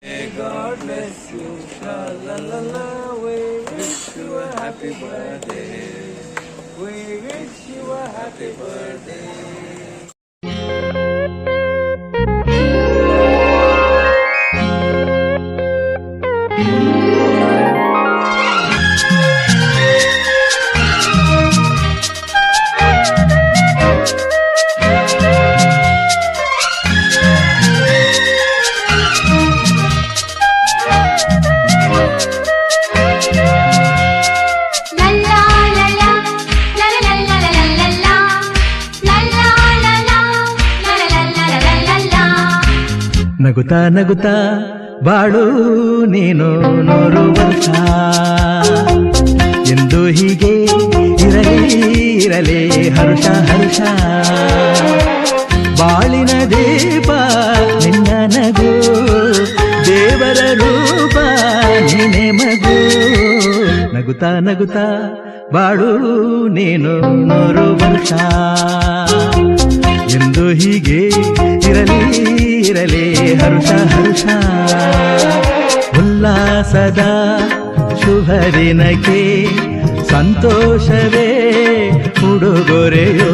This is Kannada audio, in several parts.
May God bless you. Sha la la la. We wish you a happy birthday. We wish you a happy birthday. ನಗುತ್ತಾ ನಗುತ್ತಾ ಬಾಳು ನೀನು 100 ವರ್ಷ ಎಂದು ಹೀಗೆ ಇರಲಿ ಇರಲಿ ಹರುಷ ಹರುಷ ಬಾಳಿನ ದೀಪ ನಿನ್ನ ನಗು ದೇವರ ರೂಪ ನೀನೆ ಮಗು ನಗುತ್ತಾ ನಗುತ್ತಾ ಬಾಳು ನೀನು 100 ವರ್ಷ ಎಂದು ಹೀಗೆ ಇರಲಿ ಇರಲಿ ಹರುಷ ಹರುಷ ಉಲ್ಲಾಸದ ಶುಭ ದಿನಕ್ಕೆ ಸಂತೋಷವೇ ಉಡುಗೊರೆಯೋ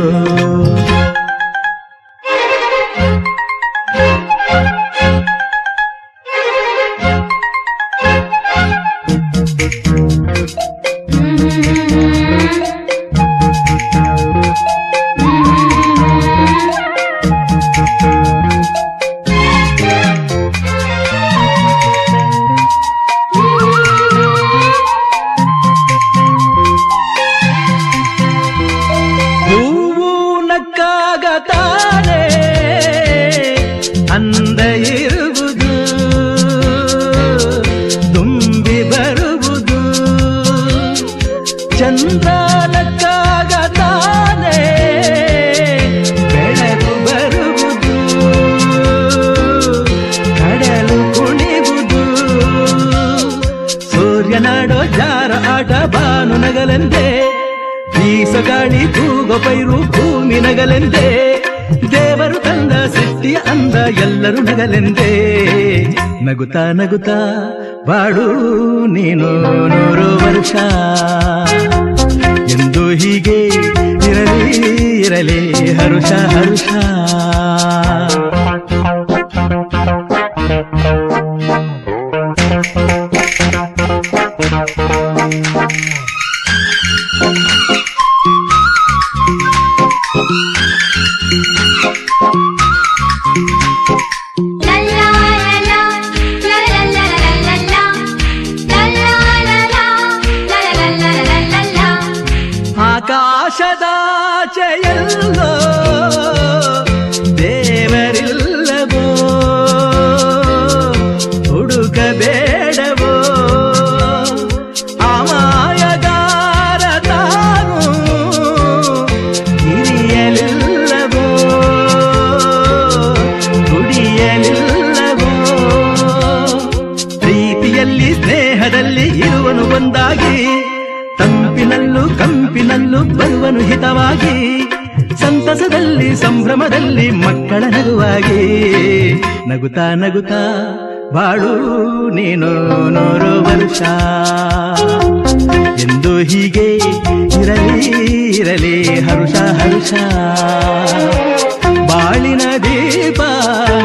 ತಾನೆ ಅಂದ ಇರುವುದು ತುಂಬಿ ಬರುವುದು ಚಂದ್ರನಕ್ಕಾಗ ತಾನೆ ಬೆಳಕು ಬರುವುದು ಕಡಲು ಕುಣಿವುದು ಸೂರ್ಯನಾಡೋ ಜಾರ ಆಟ ಬಾನು ನಗಲೆಂದೇ ಬೀಸಗಾಳಿ ತೂಗೋ ಪೈರು ಭೂಮಿ ನಗಲೆಂದೇ ದೇವರು ತಂದ ಸೃಷ್ಟಿಯ ಅಂದ ಎಲ್ಲರೂ ನಗಲೆಂದೇ ನಗುತ್ತಾ ನಗುತ್ತಾ ಬಾಳು ನೀನು 100 ವರ್ಷ ಎಂದು ಹೀಗೆ ಇರಲಿ ಇರಲಿ ಹರುಷ ಹರುಷ ಆಕಾಶದಾಚೆಯಲ್ಲೋ ದೇವರಿಲ್ಲವೋ ಹುಡುಕಬೇಡವೋ ಅಮಾಯಗಾರ ತಾನು ಹಿರಿಯಲಿಲ್ಲವೋ ದುಡಿಯಲಿಲ್ಲವೋ ಪ್ರೀತಿಯಲ್ಲಿ ಸ್ನೇಹದಲ್ಲಿ ಇರುವನು ಒಂದಾಗಿ ತಂಪಿನಲ್ಲೂ ಕಂಪಿನಲ್ಲೂ ಬರುವನು ಹಿತವಾಗಿ ಸಂತಸದಲ್ಲಿ ಸಂಭ್ರಮದಲ್ಲಿ ಮಕ್ಕಳ ನಗುವಾಗಿ ನಗುತ್ತಾ ನಗುತ್ತಾ ಬಾಳು ನೀನು 100 ವರ್ಷ ಎಂದು ಹೀಗೆ ಇರಲಿ ಇರಲಿ ಹರುಷ ಹರುಷ ಬಾಳಿನ ದೀಪ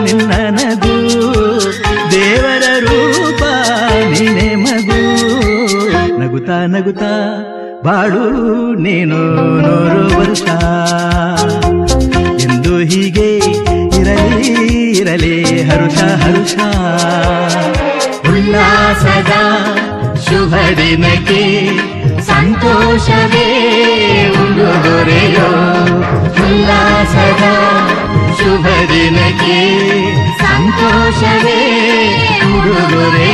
ನಿನ್ನ ನಗು ದೇವರ ರೂಪ ನೀನೆ ಮಗು ನಗುತ್ತಾ ನಗುತ್ತಾ ಬಾಳು ನೀನು 100 ವರ್ಷ ಎಂದು ಹೀಗೆ ಇರಲಿ ಇರಲಿ ಹರುಷ ಹರುಷ ಉಲ್ಲಾಸದ ಶುಭ ದಿನಕ್ಕೆ ಸಂತೋಷವೇ ಉಡುಗೊರೆಯೋ ಉಲ್ಲಾಸದ ಶುಭ ದಿನಕ್ಕೆ ಸಂತೋಷವೇ ಉಡುಗೊರೆಯೋ